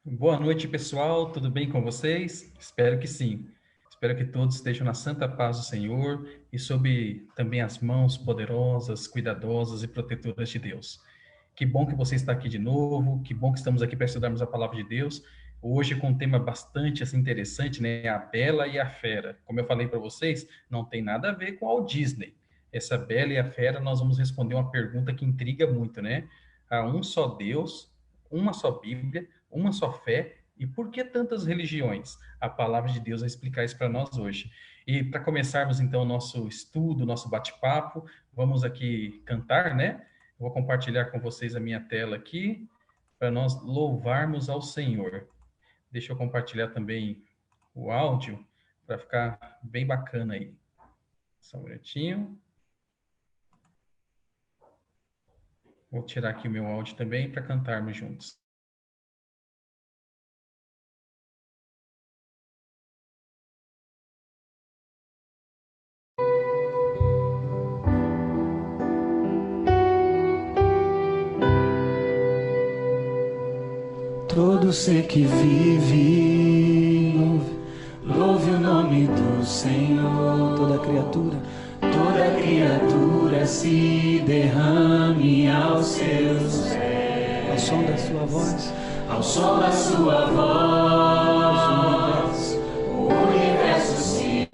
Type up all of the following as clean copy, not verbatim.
Boa noite, pessoal. Tudo bem com vocês? Espero que sim. Espero que todos estejam na santa paz do Senhor e sob também as mãos poderosas, cuidadosas e protetoras de Deus. Que bom que você está aqui de novo. Que bom que estamos aqui para estudarmos a palavra de Deus. Hoje com um tema bastante assim, interessante, né? A Bela e a Fera. Como eu falei para vocês, não tem nada a ver com o Walt Disney. Essa Bela e a Fera, nós vamos responder uma pergunta que intriga muito, né? Há um só Deus, uma só Bíblia, uma só fé, e por que tantas religiões? A palavra de Deus vai explicar isso para nós hoje. E para começarmos então o nosso estudo, nosso bate-papo, vamos aqui cantar, né? Vou compartilhar com vocês a minha tela aqui para nós louvarmos ao Senhor. Deixa eu compartilhar também o áudio para ficar bem bacana aí. Só um minutinho. Vou tirar aqui o meu áudio também para cantarmos juntos. Todo ser que vive, louve o nome do Senhor. Toda criatura se derrame aos seus pés. Ao som da sua voz, Ao som da sua voz, o universo se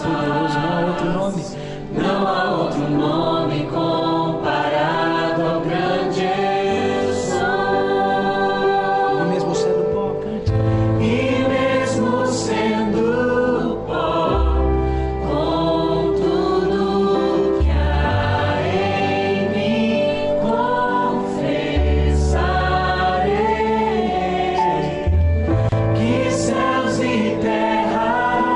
poderoso, não há outro nome. Não há outro nome comparado ao grande eu sou. E mesmo sendo pó, cante. E mesmo sendo pó, com tudo que há em mim, confessarei que céus e terra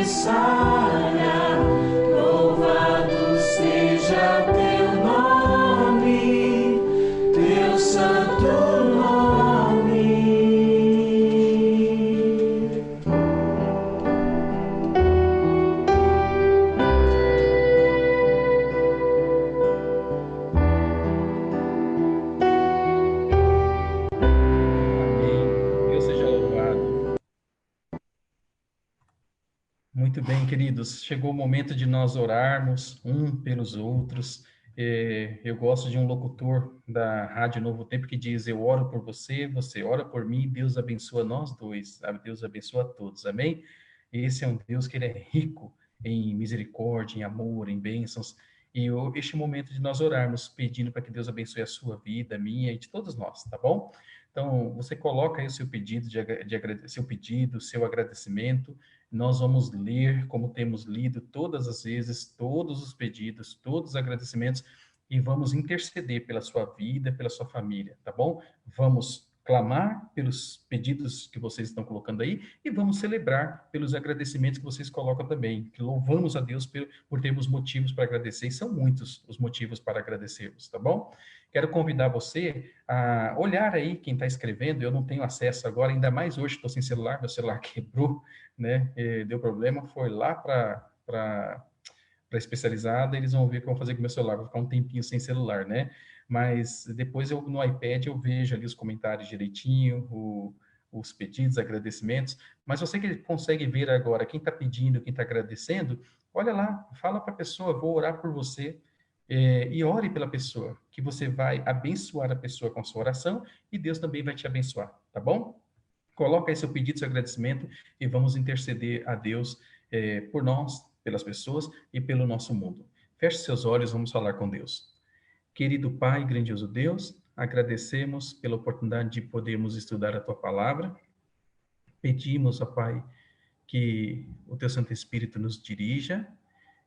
necessária. Louvado seja teu nome, teu santo nome. Amém. Deus seja louvado. Muito bem, queridos. Chegou o momento de nós orarmos um pelos outros. Eu gosto de um locutor da Rádio Novo Tempo que diz: eu oro por você, você ora por mim, Deus abençoa nós dois, sabe? Deus abençoa a todos, amém? Esse é um Deus que ele é rico em misericórdia, em amor, em bênçãos. E este momento de nós orarmos, pedindo para que Deus abençoe a sua vida, a minha e de todos nós, tá bom? Então, você coloca aí o seu pedido seu pedido, seu agradecimento. Nós vamos ler, como temos lido todas as vezes, todos os pedidos, todos os agradecimentos, e vamos interceder pela sua vida, pela sua família, tá bom? Vamos clamar pelos pedidos que vocês estão colocando aí e vamos celebrar pelos agradecimentos que vocês colocam também, que louvamos a Deus por termos motivos para agradecer, e são muitos os motivos para agradecermos, tá bom? Quero convidar você a olhar aí quem está escrevendo. Eu não tenho acesso agora, ainda mais hoje, estou sem celular, meu celular quebrou, né? Deu problema, foi lá para especializada, eles vão ver o que vão fazer com o meu celular, vou ficar um tempinho sem celular, né? Mas depois no iPad eu vejo ali os comentários direitinho, os pedidos, agradecimentos, mas você que consegue ver agora quem está pedindo, quem está agradecendo, olha lá, fala para a pessoa: vou orar por você, e ore pela pessoa, que você vai abençoar a pessoa com a sua oração e Deus também vai te abençoar, tá bom? Coloca aí seu pedido, seu agradecimento e vamos interceder a Deus por nós, pelas pessoas e pelo nosso mundo. Feche seus olhos, vamos falar com Deus. Querido Pai, grandioso Deus, agradecemos pela oportunidade de podermos estudar a Tua Palavra. Pedimos, ó Pai, que o Teu Santo Espírito nos dirija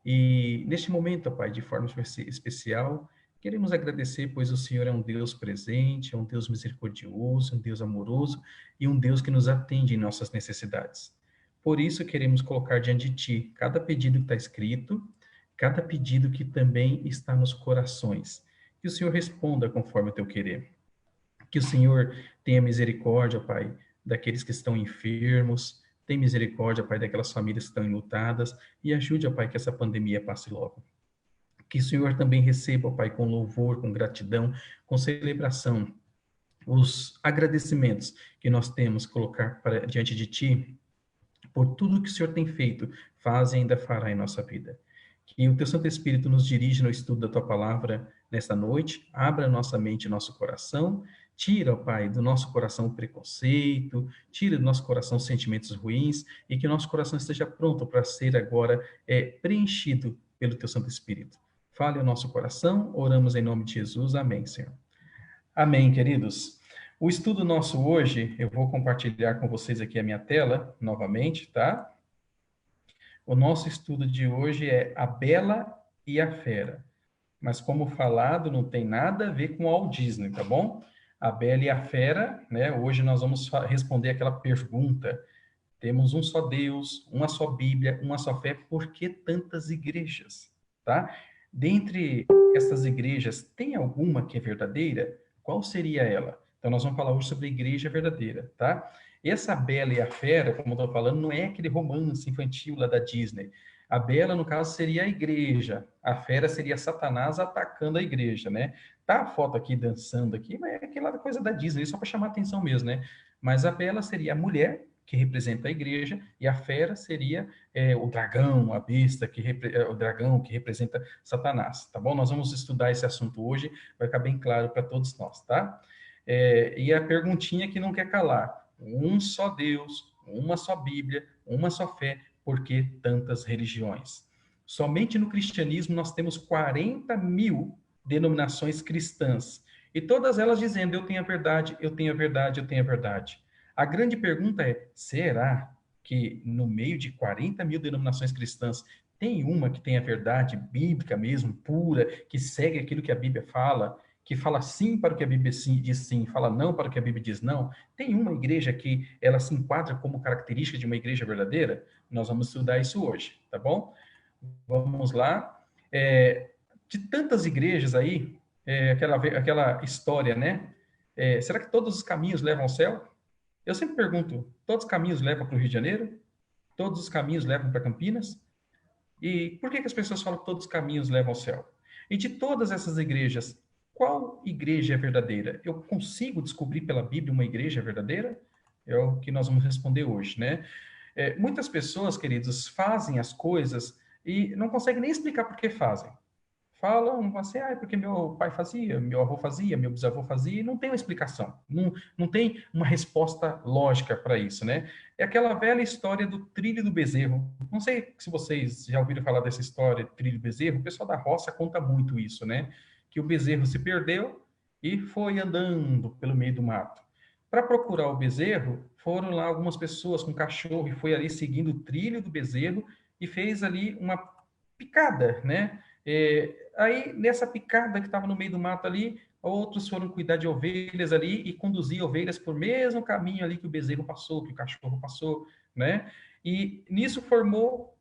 e neste momento, ó Pai, de forma especial, queremos agradecer, pois o Senhor é um Deus presente, é um Deus misericordioso, um Deus amoroso e um Deus que nos atende em nossas necessidades. Por isso, queremos colocar diante de Ti cada pedido que está escrito, cada pedido que também está nos corações. Que o Senhor responda conforme o Teu querer. Que o Senhor tenha misericórdia, Pai, daqueles que estão enfermos. Tem misericórdia, Pai, daquelas famílias que estão enlutadas e ajude, ó Pai, que essa pandemia passe logo. Que o Senhor também receba, ó Pai, com louvor, com gratidão, com celebração, os agradecimentos que nós temos que colocar diante de Ti por tudo que o Senhor tem feito, faz e ainda fará em nossa vida. Que o Teu Santo Espírito nos dirija no estudo da Tua Palavra nesta noite, abra nossa mente e nosso coração, tira, ó Pai, do nosso coração o preconceito, tira do nosso coração os sentimentos ruins e que o nosso coração esteja pronto para ser agora preenchido pelo Teu Santo Espírito. Fale ao nosso coração, oramos em nome de Jesus. Amém, Senhor. Amém, queridos. O estudo nosso hoje, eu vou compartilhar com vocês aqui a minha tela, novamente, tá? O nosso estudo de hoje é A Bela e a Fera. Mas como falado, não tem nada a ver com Walt Disney, tá bom? A Bela e a Fera, né? Hoje nós vamos responder aquela pergunta: temos um só Deus, uma só Bíblia, uma só fé, por que tantas igrejas? Tá? Dentre essas igrejas, tem alguma que é verdadeira? Qual seria ela? Então nós vamos falar hoje sobre a igreja verdadeira, tá? Essa Bela e a Fera, como eu estou falando, não é aquele romance infantil lá da Disney. A Bela, no caso, seria a igreja. A Fera seria Satanás atacando a igreja, né? Tá a foto aqui dançando aqui, mas é aquela coisa da Disney, só para chamar a atenção mesmo, né? Mas a Bela seria a mulher, que representa a igreja, e a fera seria o dragão, a besta, o dragão que representa Satanás, tá bom? Nós vamos estudar esse assunto hoje, vai ficar bem claro para todos nós, tá? E a perguntinha que não quer calar: um só Deus, uma só Bíblia, uma só fé, por que tantas religiões? Somente no cristianismo nós temos 40 mil denominações cristãs, e todas elas dizendo: eu tenho a verdade, eu tenho a verdade, eu tenho a verdade. A grande pergunta é: será que no meio de 40 mil denominações cristãs tem uma que tem a verdade bíblica mesmo, pura, que segue aquilo que a Bíblia fala, que fala sim para o que a Bíblia diz sim, fala não para o que a Bíblia diz não? Tem uma igreja que ela se enquadra como característica de uma igreja verdadeira? Nós vamos estudar isso hoje, tá bom? Vamos lá. De tantas igrejas aí, aquela história, né? Será que todos os caminhos levam ao céu? Eu sempre pergunto, todos os caminhos levam para o Rio de Janeiro? Todos os caminhos levam para Campinas? E por que as pessoas falam que todos os caminhos levam ao céu? E de todas essas igrejas, qual igreja é verdadeira? Eu consigo descobrir pela Bíblia uma igreja verdadeira? É o que nós vamos responder hoje, né? Muitas pessoas, queridos, fazem as coisas e não conseguem nem explicar por que fazem. Falam assim, é porque meu pai fazia, meu avô fazia, meu bisavô fazia, e não tem uma explicação, não tem uma resposta lógica para isso, né? É aquela velha história do trilho do bezerro. Não sei se vocês já ouviram falar dessa história, trilho do bezerro, o pessoal da roça conta muito isso, né? Que o bezerro se perdeu e foi andando pelo meio do mato. Para procurar o bezerro, foram lá algumas pessoas com cachorro e foi ali seguindo o trilho do bezerro e fez ali uma picada, né? Aí, nessa picada que estava no meio do mato ali, outros foram cuidar de ovelhas ali e conduzir ovelhas por mesmo caminho ali que o bezerro passou, que o cachorro passou, né? E nisso formou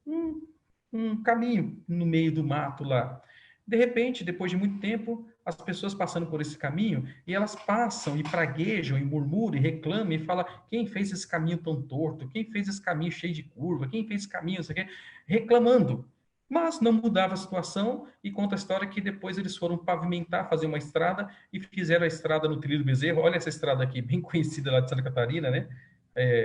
um caminho no meio do mato lá. De repente, depois de muito tempo, as pessoas passando por esse caminho, e elas passam e praguejam, e murmuram, e reclamam, e falam, quem fez esse caminho tão torto? Quem fez esse caminho cheio de curva? Quem fez esse caminho, não sei o quê? Reclamando. Mas não mudava a situação, e conta a história que depois eles foram pavimentar, fazer uma estrada, e fizeram a estrada no Trilho do Bezerro. Olha essa estrada aqui, bem conhecida lá de Santa Catarina, né?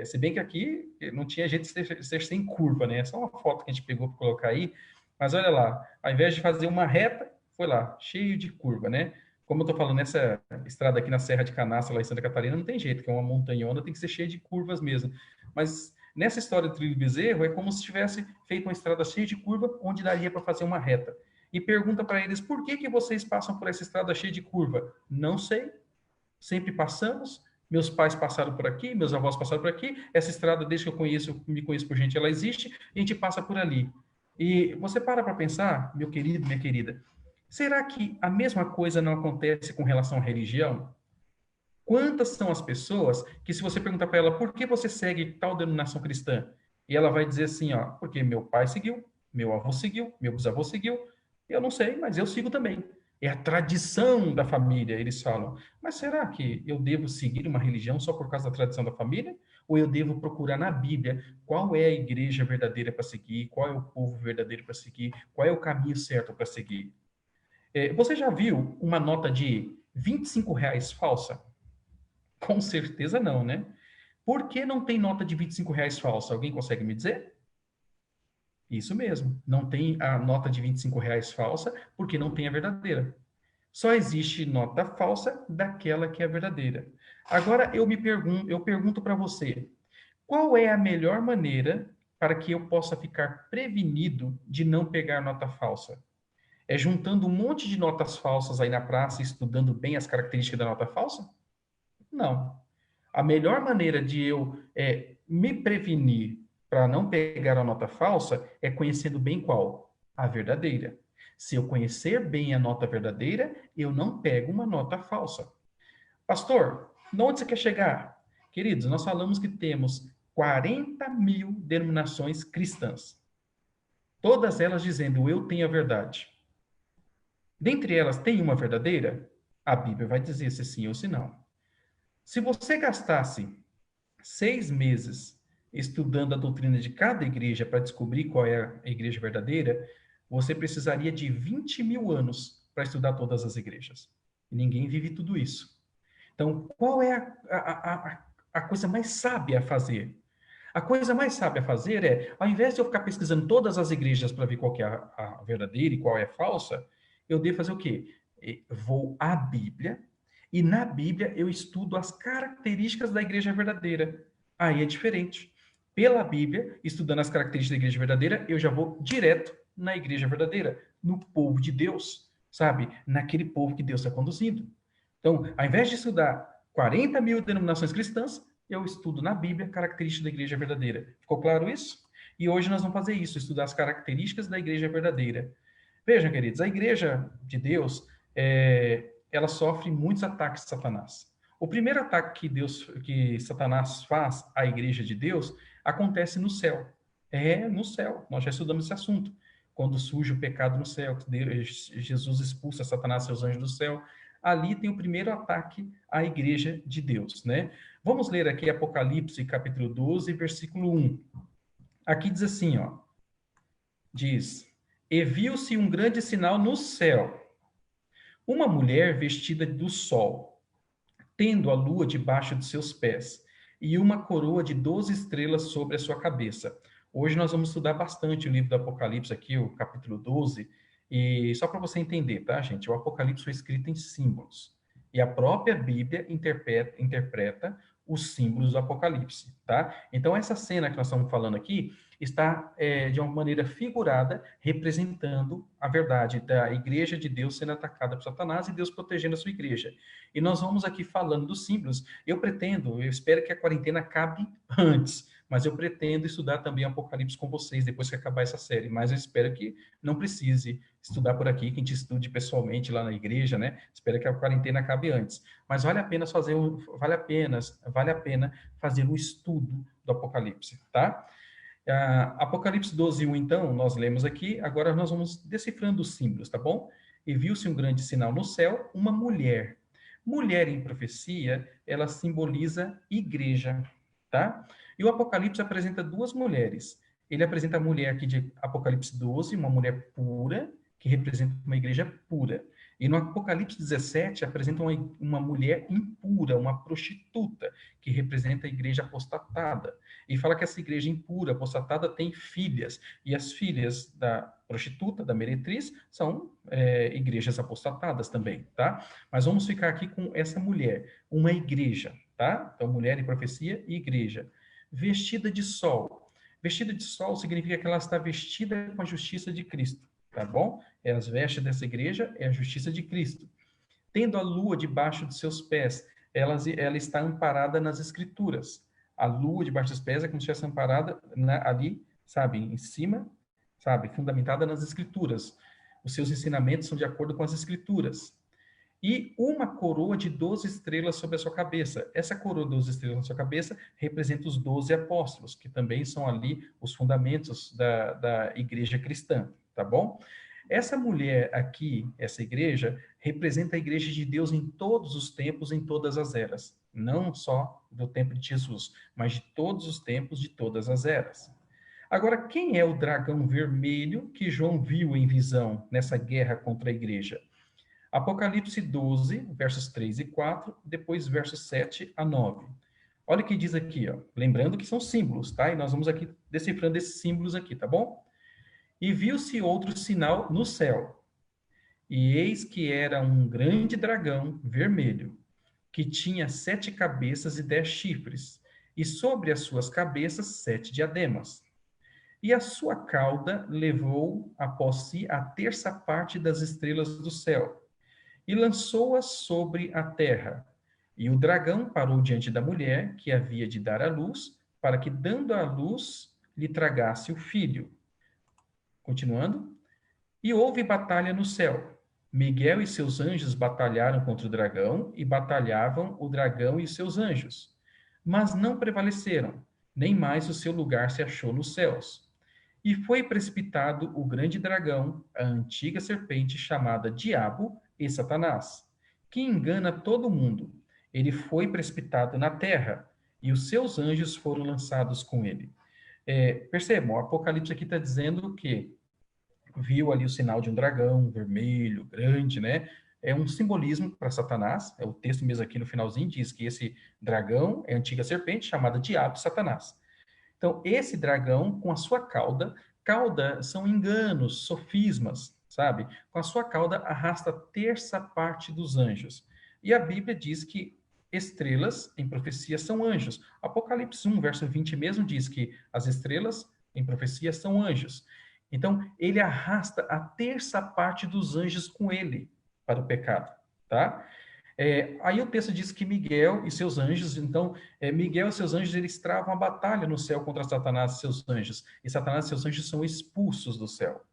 Se bem que aqui não tinha jeito de ser sem curva, né? É só uma foto que a gente pegou para colocar aí. Mas olha lá, ao invés de fazer uma reta, foi lá, cheio de curva, né? Como eu estou falando, nessa estrada aqui na Serra de Canastra, lá em Santa Catarina, não tem jeito, que é uma montanhona, tem que ser cheia de curvas mesmo. Mas nessa história do Trilho do Bezerro, é como se tivesse feito uma estrada cheia de curva, onde daria para fazer uma reta. E pergunta para eles, por que vocês passam por essa estrada cheia de curva? Não sei, sempre passamos, meus pais passaram por aqui, meus avós passaram por aqui, essa estrada, desde que me conheço por gente, ela existe, e a gente passa por ali. E você para pensar, meu querido, minha querida, será que a mesma coisa não acontece com relação à religião? Quantas são as pessoas que, se você perguntar para ela por que você segue tal denominação cristã, e ela vai dizer assim, ó, porque meu pai seguiu, meu avô seguiu, meu bisavô seguiu, eu não sei, mas eu sigo também. É a tradição da família, eles falam. Mas será que eu devo seguir uma religião só por causa da tradição da família? Ou eu devo procurar na Bíblia qual é a igreja verdadeira para seguir, qual é o povo verdadeiro para seguir, qual é o caminho certo para seguir? Você já viu uma nota de R$ 25 falsa? Com certeza não, né? Por que não tem nota de R$ 25 falsa? Alguém consegue me dizer? Isso mesmo, não tem a nota de R$ 25 falsa, porque não tem a verdadeira. Só existe nota falsa daquela que é verdadeira. Agora eu pergunto para você, qual é a melhor maneira para que eu possa ficar prevenido de não pegar nota falsa? É juntando um monte de notas falsas aí na praça, estudando bem as características da nota falsa? Não. A melhor maneira de eu me prevenir para não pegar a nota falsa é conhecendo bem qual? A verdadeira. Se eu conhecer bem a nota verdadeira, eu não pego uma nota falsa. Pastor, de onde você quer chegar? Queridos, nós falamos que temos 40 mil denominações cristãs. Todas elas dizendo, eu tenho a verdade. Dentre elas, tem uma verdadeira? A Bíblia vai dizer se sim ou se não. Se você gastasse 6 meses estudando a doutrina de cada igreja para descobrir qual é a igreja verdadeira, você precisaria de 20 mil anos para estudar todas as igrejas. E ninguém vive tudo isso. Então, qual é a coisa mais sábia a fazer? A coisa mais sábia a fazer é, ao invés de eu ficar pesquisando todas as igrejas para ver qual que é a verdadeira e qual é a falsa, eu devo fazer o quê? Vou à Bíblia, e na Bíblia eu estudo as características da igreja verdadeira. Aí é diferente. Pela Bíblia, estudando as características da igreja verdadeira, eu já vou direto na igreja verdadeira, no povo de Deus, sabe? Naquele povo que Deus está conduzindo. Então, ao invés de estudar 40 mil denominações cristãs, eu estudo na Bíblia características da igreja verdadeira. Ficou claro isso? E hoje nós vamos fazer isso, estudar as características da igreja verdadeira. Vejam, queridos, a igreja de Deus, ela sofre muitos ataques de Satanás. O primeiro ataque que Satanás faz à igreja de Deus acontece no céu. É no céu. Nós já estudamos esse assunto. Quando surge o pecado no céu, Jesus expulsa Satanás e seus anjos do céu. Ali tem o primeiro ataque à igreja de Deus, né? Vamos ler aqui Apocalipse, capítulo 12, versículo 1. Aqui diz assim, ó. Diz: E viu-se um grande sinal no céu, uma mulher vestida do sol, tendo a lua debaixo de seus pés, e uma coroa de 12 estrelas sobre a sua cabeça. Hoje nós vamos estudar bastante o livro do Apocalipse aqui, o capítulo 12, e só para você entender, tá, gente? O Apocalipse foi escrito em símbolos, e a própria Bíblia interpreta os símbolos do Apocalipse, tá? Então, essa cena que nós estamos falando aqui está, de uma maneira figurada, representando a verdade da igreja de Deus sendo atacada por Satanás e Deus protegendo a sua igreja. E nós vamos aqui falando dos símbolos. Eu espero que a quarentena acabe antes, mas eu pretendo estudar também Apocalipse com vocês depois que acabar essa série. Mas eu espero que não precise estudar por aqui, que a gente estude pessoalmente lá na igreja, né? Espero que a quarentena acabe antes. Mas vale a pena vale a pena fazer um estudo do Apocalipse, tá? Apocalipse 12:1, então, nós lemos aqui, agora nós vamos decifrando os símbolos, tá bom? E viu-se um grande sinal no céu, uma mulher. Mulher em profecia, ela simboliza igreja, tá? E o Apocalipse apresenta duas mulheres. Ele apresenta a mulher aqui de Apocalipse 12, uma mulher pura, que representa uma igreja pura. E no Apocalipse 17, apresenta uma mulher impura, uma prostituta, que representa a igreja apostatada. E fala que essa igreja impura, apostatada, tem filhas. E as filhas da prostituta, da meretriz, são igrejas apostatadas também, tá? Mas vamos ficar aqui com essa mulher, uma igreja, tá? Então, mulher em profecia e igreja. Vestida de sol. Vestida de sol significa que ela está vestida com a justiça de Cristo, tá bom? As vestes dessa igreja é a justiça de Cristo. Tendo a lua debaixo de seus pés, ela está amparada nas escrituras. A lua debaixo dos pés é como se estivesse amparada ali, sabe, em cima, sabe, fundamentada nas escrituras. Os seus ensinamentos são de acordo com as escrituras. E uma coroa de 12 estrelas sobre a sua cabeça. Essa coroa de 12 estrelas na sua cabeça representa os 12 apóstolos, que também são ali os fundamentos da igreja cristã, tá bom? Essa mulher aqui, essa igreja, representa a igreja de Deus em todos os tempos, em todas as eras. Não só do tempo de Jesus, mas de todos os tempos, de todas as eras. Agora, quem é o dragão vermelho que João viu em visão nessa guerra contra a igreja? Apocalipse 12, versos 3 e 4, depois versos 7 a 9. Olha o que diz aqui, ó. Lembrando que são símbolos, tá? E nós vamos aqui decifrando esses símbolos aqui, tá bom? E viu-se outro sinal no céu. E eis que era um grande dragão vermelho, que tinha 7 cabeças e 10 chifres, e sobre as suas cabeças 7 diademas. E a sua cauda levou após si a terça parte das estrelas do céu, e lançou-as sobre a terra. E o dragão parou diante da mulher, que havia de dar à luz, para que, dando à luz, lhe tragasse o filho. Continuando. E houve batalha no céu. Miguel e seus anjos batalharam contra o dragão, e batalhavam o dragão e seus anjos. Mas não prevaleceram, nem mais o seu lugar se achou nos céus. E foi precipitado o grande dragão, a antiga serpente chamada Diabo e Satanás, que engana todo mundo. Ele foi precipitado na terra, e os seus anjos foram lançados com ele. Percebam, o Apocalipse aqui está dizendo que viu ali o sinal de um dragão vermelho, grande, né? É um simbolismo para Satanás. O texto mesmo aqui no finalzinho diz que esse dragão é a antiga serpente chamada Diabo e Satanás. Então, esse dragão, com a sua cauda são enganos, sofismas, sabe? Com a sua cauda arrasta a terça parte dos anjos. E a Bíblia diz que estrelas em profecia são anjos. Apocalipse 1, verso 20 mesmo diz que as estrelas em profecia são anjos. Então, ele arrasta a terça parte dos anjos com ele para o pecado, tá? Aí o texto diz que Miguel e seus anjos, então, Miguel e seus anjos, eles travam a batalha no céu contra Satanás e seus anjos. E Satanás e seus anjos são expulsos do céu.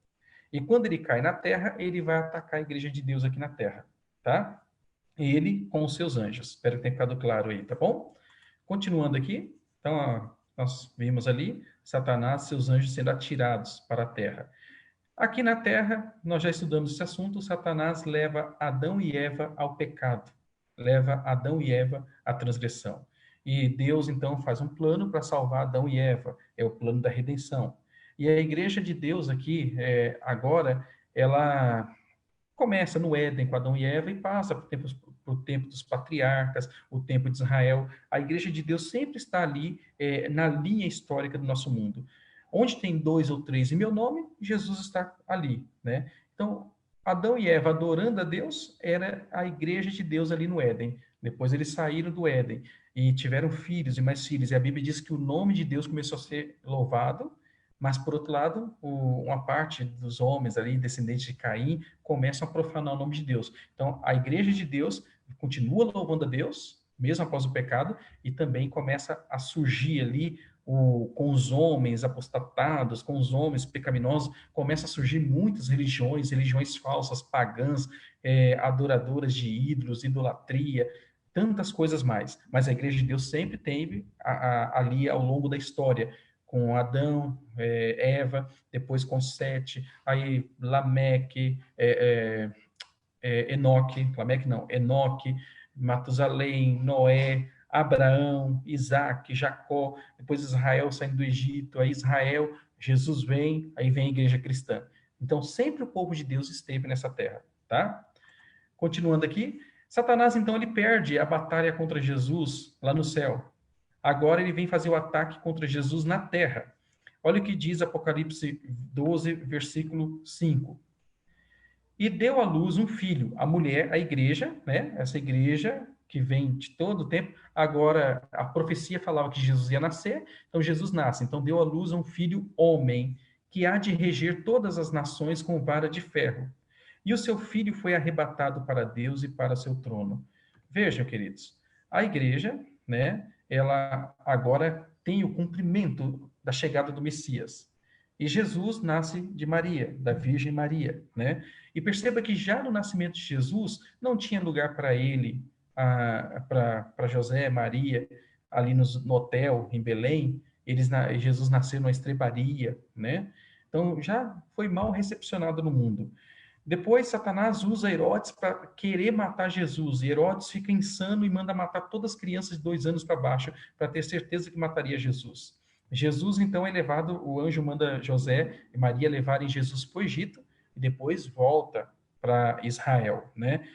E quando ele cai na terra, ele vai atacar a igreja de Deus aqui na terra, tá? Ele com os seus anjos. Espero que tenha ficado claro aí, tá bom? Continuando aqui, então, nós vimos ali Satanás e seus anjos sendo atirados para a terra. Aqui na terra, nós já estudamos esse assunto, Satanás leva Adão e Eva ao pecado, leva Adão e Eva à transgressão. E Deus, então, faz um plano para salvar Adão e Eva, é o plano da redenção. E a igreja de Deus aqui, agora, ela começa no Éden com Adão e Eva e passa por tempo dos patriarcas, o tempo de Israel. A igreja de Deus sempre está ali, na linha histórica do nosso mundo. Onde tem 2 ou 3 em meu nome, Jesus está ali, né? Então, Adão e Eva adorando a Deus, era a igreja de Deus ali no Éden. Depois eles saíram do Éden e tiveram filhos e mais filhos. E a Bíblia diz que o nome de Deus começou a ser louvado, mas, por outro lado, uma parte dos homens ali, descendentes de Caim, começam a profanar o nome de Deus. Então, a igreja de Deus continua louvando a Deus, mesmo após o pecado, e também começa a surgir ali, com os homens apostatados, com os homens pecaminosos, começa a surgir muitas religiões falsas, pagãs, adoradoras de ídolos, idolatria, tantas coisas mais. Mas a igreja de Deus sempre teve ali ao longo da história, com Adão, Eva, depois com Sete, aí Lameque, Enoque, Matusalém, Noé, Abraão, Isaac, Jacó, depois Israel saindo do Egito, aí Israel, Jesus vem, aí vem a igreja cristã. Então, sempre o povo de Deus esteve nessa terra, tá? Continuando aqui, Satanás, então, ele perde a batalha contra Jesus lá no céu. Agora ele vem fazer o ataque contra Jesus na terra. Olha o que diz Apocalipse 12, versículo 5. E deu à luz um filho, a mulher, a igreja, né? Essa igreja que vem de todo o tempo. Agora, a profecia falava que Jesus ia nascer, então Jesus nasce. Então, deu à luz um filho homem, que há de reger todas as nações com vara de ferro. E o seu filho foi arrebatado para Deus e para seu trono. Vejam, queridos, a igreja, né? Ela agora tem o cumprimento da chegada do Messias. E Jesus nasce de Maria, da Virgem Maria, né? E perceba que já no nascimento de Jesus não tinha lugar para ele, para José, Maria, ali no hotel em Belém. Jesus nasceu numa estrebaria, né? Então já foi mal recepcionado no mundo. Depois, Satanás usa Herodes para querer matar Jesus. E Herodes fica insano e manda matar todas as crianças de 2 anos para baixo, para ter certeza que mataria Jesus. Jesus, então, é levado, o anjo manda José e Maria levarem Jesus para o Egito, e depois volta para Israel, né?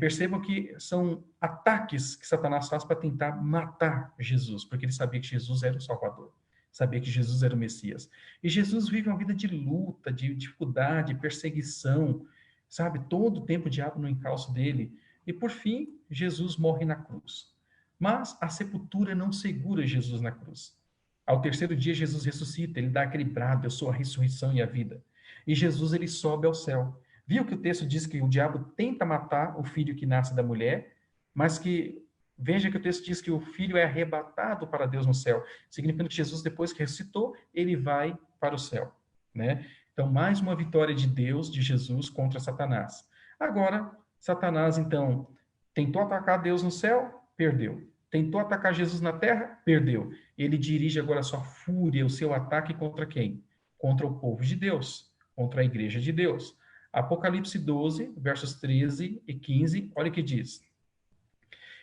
Percebam que são ataques que Satanás faz para tentar matar Jesus, porque ele sabia que Jesus era o Salvador. Sabia que Jesus era o Messias. E Jesus vive uma vida de luta, de dificuldade, perseguição, sabe? Todo o tempo o diabo no encalço dele. E, por fim, Jesus morre na cruz. Mas a sepultura não segura Jesus na cruz. Ao 3º dia, Jesus ressuscita, ele dá aquele brado, eu sou a ressurreição e a vida. E Jesus, ele sobe ao céu. Viu que o texto diz que o diabo tenta matar o filho que nasce da mulher, mas que veja que o texto diz que o filho é arrebatado para Deus no céu, significando que Jesus, depois que ressuscitou, ele vai para o céu, né? Então, mais uma vitória de Deus, de Jesus, contra Satanás. Agora, Satanás, então, tentou atacar Deus no céu, perdeu. Tentou atacar Jesus na terra, perdeu. Ele dirige agora a sua fúria, o seu ataque contra quem? Contra o povo de Deus, contra a igreja de Deus. Apocalipse 12, versos 13 e 15, olha o que diz.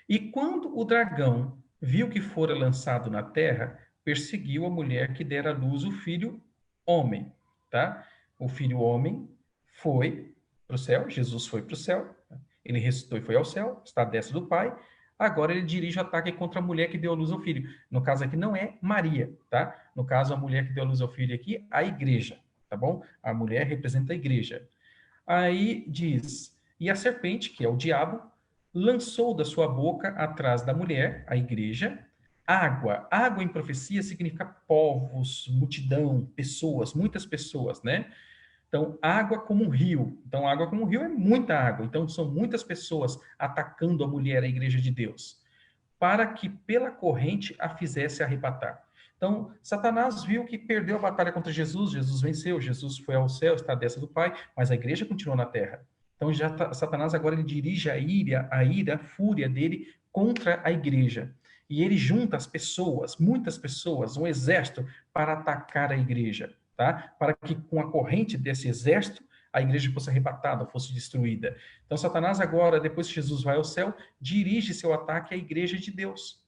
E quando o dragão viu que fora lançado na terra, perseguiu a mulher que dera à luz o filho homem, tá? O filho homem foi para o céu, Jesus foi para o céu, ele ressuscitou e foi ao céu, está à destra do Pai. Agora ele dirige o ataque contra a mulher que deu à luz ao filho. No caso aqui não é Maria, tá? No caso a mulher que deu à luz ao filho aqui, a igreja, tá bom? A mulher representa a igreja. Aí diz, e a serpente, que é o diabo, lançou da sua boca atrás da mulher, a igreja, água. Água em profecia significa povos, multidão, pessoas, muitas pessoas, né? Então, água como um rio. Então, água como um rio é muita água. Então, são muitas pessoas atacando a mulher, a igreja de Deus, para que pela corrente a fizesse arrebatar. Então, Satanás viu que perdeu a batalha contra Jesus, Jesus venceu, Jesus foi ao céu, está à destra do Pai, mas a igreja continuou na terra. Então, Satanás agora ele dirige a ira, a fúria dele contra a igreja. e ele junta as pessoas, muitas pessoas, um exército, para atacar a igreja, tá? Para que com a corrente desse exército, a igreja fosse arrebatada, fosse destruída. Então, Satanás agora, depois que Jesus vai ao céu, dirige seu ataque à igreja de Deus.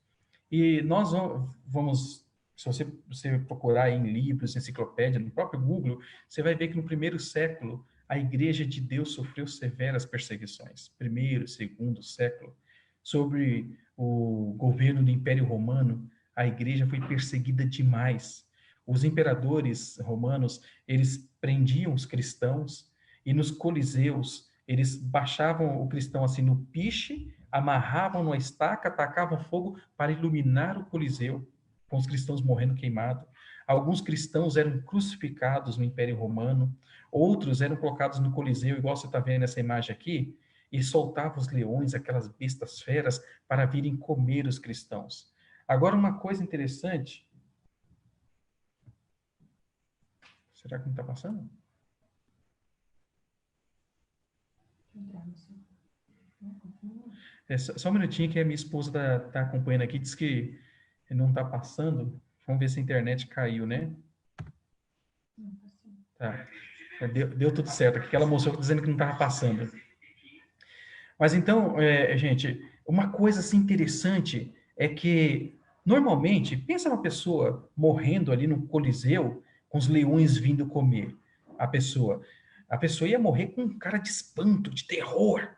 E nós vamos, se você procurar em livros, enciclopédia, no próprio Google, você vai ver que no primeiro século, a igreja de Deus sofreu severas perseguições. Primeiro, segundo século. Sobre o governo do Império Romano, a igreja foi perseguida demais. Os imperadores romanos, eles prendiam os cristãos e nos coliseus, eles baixavam o cristão assim no piche, amarravam numa estaca, atacavam fogo para iluminar o coliseu, com os cristãos morrendo queimados. Alguns cristãos eram crucificados no Império Romano, outros eram colocados no coliseu, igual você está vendo nessa imagem aqui, e soltavam os leões, aquelas bestas feras, para virem comer os cristãos. Agora, uma coisa interessante. Será que não está passando? Só um minutinho que a minha esposa está acompanhando aqui, diz que não está passando. Vamos ver se a internet caiu, né? Tá. Deu tudo certo. Aquela moça dizendo que não estava passando. Mas então, gente, uma coisa assim interessante é que, normalmente, pensa uma pessoa morrendo ali no Coliseu, com os leões vindo comer a pessoa. A pessoa ia morrer com um cara de espanto, de terror.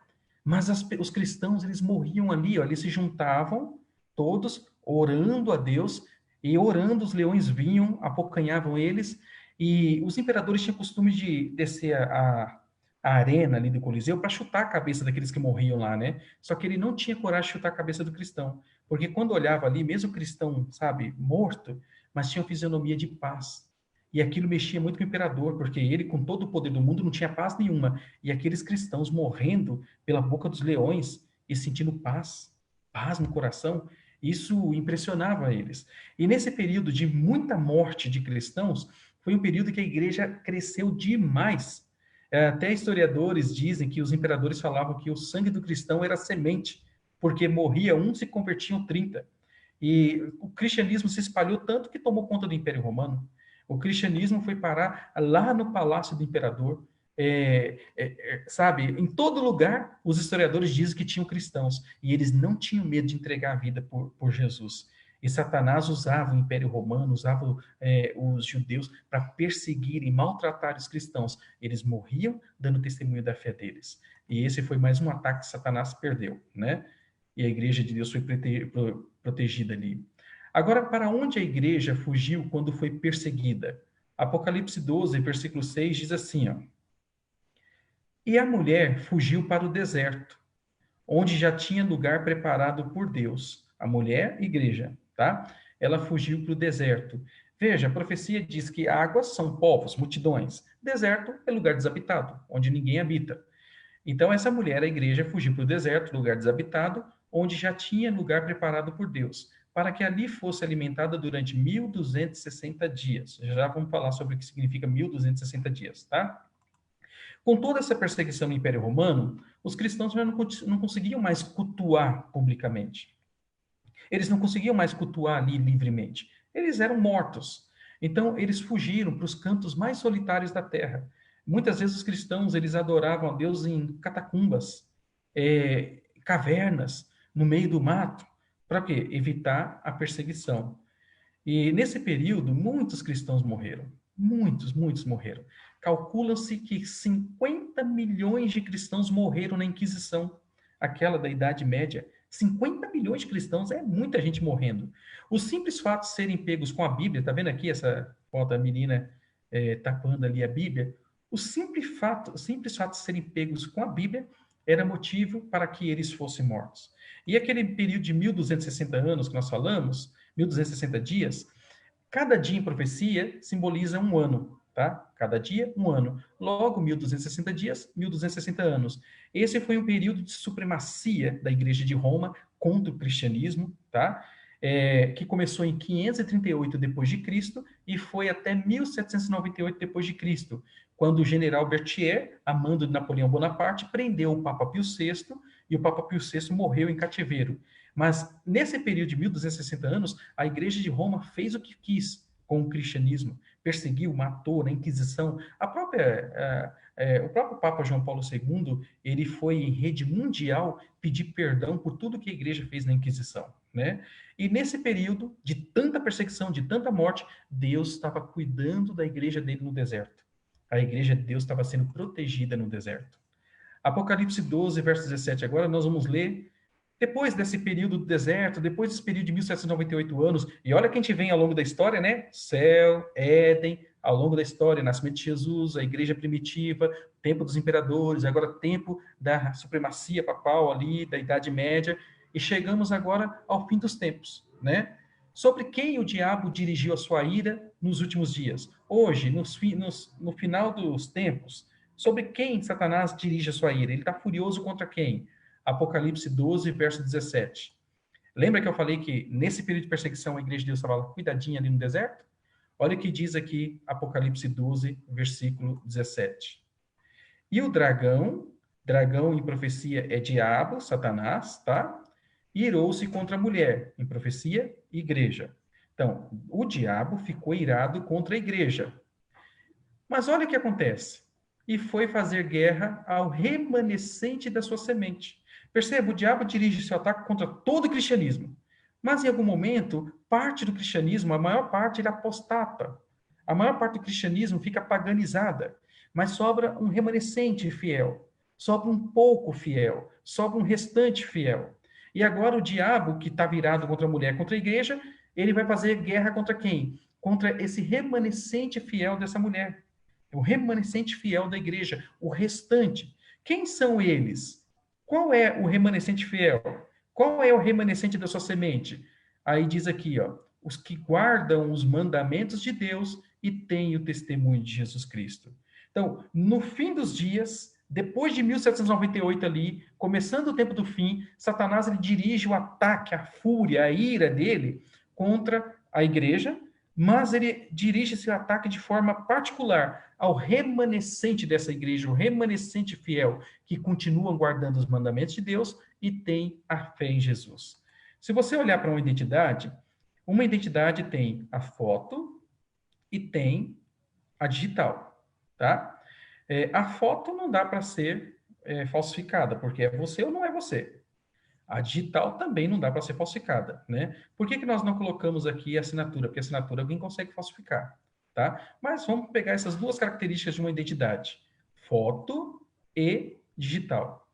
Mas os cristãos, eles morriam ali, ó, eles se juntavam, todos, orando a Deus, e orando, os leões vinham, abocanhavam eles, e os imperadores tinham costume de descer a arena ali do Coliseu para chutar a cabeça daqueles que morriam lá, né? Só que ele não tinha coragem de chutar a cabeça do cristão, porque quando olhava ali, mesmo o cristão, sabe, morto, mas tinha uma fisionomia de paz. E aquilo mexia muito com o imperador, porque ele, com todo o poder do mundo, não tinha paz nenhuma. E aqueles cristãos morrendo pela boca dos leões e sentindo paz, paz no coração, isso impressionava eles. E nesse período de muita morte de cristãos, foi um período que a igreja cresceu demais. Até historiadores dizem que os imperadores falavam que o sangue do cristão era semente, porque morria um, se convertiam 30. E o cristianismo se espalhou tanto que tomou conta do Império Romano. O cristianismo foi parar lá no palácio do imperador, sabe? Em todo lugar, os historiadores dizem que tinham cristãos, e eles não tinham medo de entregar a vida por Jesus. E Satanás usava o Império Romano, usava os judeus para perseguir e maltratar os cristãos. Eles morriam dando testemunho da fé deles. E esse foi mais um ataque que Satanás perdeu, né? E a igreja de Deus foi protegida ali. Agora, para onde a igreja fugiu quando foi perseguida? Apocalipse 12, versículo 6 diz assim, ó: E a mulher fugiu para o deserto, onde já tinha lugar preparado por Deus. A mulher, igreja, tá? Ela fugiu para o deserto. Veja, a profecia diz que águas são povos, multidões. Deserto é lugar desabitado, onde ninguém habita. Então, essa mulher, a igreja, fugiu para o deserto, lugar desabitado, onde já tinha lugar preparado por Deus, para que ali fosse alimentada durante 1.260 dias. Já vamos falar sobre o que significa 1.260 dias, tá? Com toda essa perseguição no Império Romano, os cristãos já não conseguiam mais cultuar publicamente. Eles não conseguiam mais cultuar ali livremente. Eles eram mortos. Então, eles fugiram para os cantos mais solitários da terra. Muitas vezes os cristãos, eles adoravam a Deus em catacumbas, cavernas, no meio do mato. Para quê? Evitar a perseguição. E nesse período, muitos cristãos morreram. Muitos morreram. Calcula-se que 50 milhões de cristãos morreram na Inquisição, aquela da Idade Média. 50 milhões de cristãos é muita gente morrendo. O simples fato de serem pegos com a Bíblia, tá vendo aqui essa foto da menina tapando ali a Bíblia? O simples fato de serem pegos com a Bíblia era motivo para que eles fossem mortos. E aquele período de 1.260 anos que nós falamos, 1.260 dias, cada dia em profecia simboliza um ano, tá? Cada dia, um ano. Logo, 1.260 dias, 1.260 anos. Esse foi um período de supremacia da Igreja de Roma contra o cristianismo, tá? Que começou em 538 d.C. e foi até 1798 d.C., quando o general Berthier, a mando de Napoleão Bonaparte, prendeu o Papa Pio VI, e o Papa Pio VI morreu em cativeiro. Mas nesse período de 1260 anos, a Igreja de Roma fez o que quis com o cristianismo, perseguiu, matou na Inquisição. O próprio Papa João Paulo II, ele foi em rede mundial pedir perdão por tudo que a Igreja fez na Inquisição, né? E nesse período de tanta perseguição, de tanta morte, Deus estava cuidando da Igreja dele no deserto. A Igreja de Deus estava sendo protegida no deserto. Apocalipse 12, verso 17. Agora nós vamos ler, depois desse período do deserto, depois desse período de 1798 anos, e olha quem a gente vem ao longo da história, né? Céu, Éden, ao longo da história, nascimento de Jesus, a igreja primitiva, tempo dos imperadores, agora tempo da supremacia papal ali, da Idade Média, e chegamos agora ao fim dos tempos, né? Sobre quem o diabo dirigiu a sua ira nos últimos dias. Hoje, no final dos tempos, sobre quem Satanás dirige a sua ira? Ele está furioso contra quem? Apocalipse 12, verso 17. Lembra que eu falei que nesse período de perseguição a igreja de Deus estava cuidadinha ali no deserto? Olha o que diz aqui Apocalipse 12, versículo 17. E o dragão em profecia é diabo, Satanás, tá? Irou-se contra a mulher, em profecia, igreja. Então, o diabo ficou irado contra a igreja. Mas olha o que acontece. E foi fazer guerra ao remanescente da sua semente. Perceba, o diabo dirige seu ataque contra todo o cristianismo. Mas em algum momento, parte do cristianismo, a maior parte, ele apostata. A maior parte do cristianismo fica paganizada. Mas sobra um remanescente fiel. Sobra um pouco fiel. Sobra um restante fiel. E agora o diabo, que está virado contra a mulher, contra a igreja, ele vai fazer guerra contra quem? Contra esse remanescente fiel dessa mulher. O remanescente fiel da igreja, o restante. Quem são eles? Qual é o remanescente fiel? Qual é o remanescente da sua semente? Aí diz aqui, ó, os que guardam os mandamentos de Deus e têm o testemunho de Jesus Cristo. Então, no fim dos dias, depois de 1798 ali, começando o tempo do fim, Satanás ele dirige o ataque, a fúria, a ira dele contra a igreja, mas ele dirige esse ataque de forma particular ao remanescente dessa igreja, o remanescente fiel, que continuam guardando os mandamentos de Deus e tem a fé em Jesus. Se você olhar para uma identidade tem a foto e tem a digital, tá? A foto não dá para ser falsificada, porque é você ou não é você. A digital também não dá para ser falsificada, né? Por que nós não colocamos aqui a assinatura? Porque a assinatura alguém consegue falsificar, tá? Mas vamos pegar essas duas características de uma identidade, foto e digital.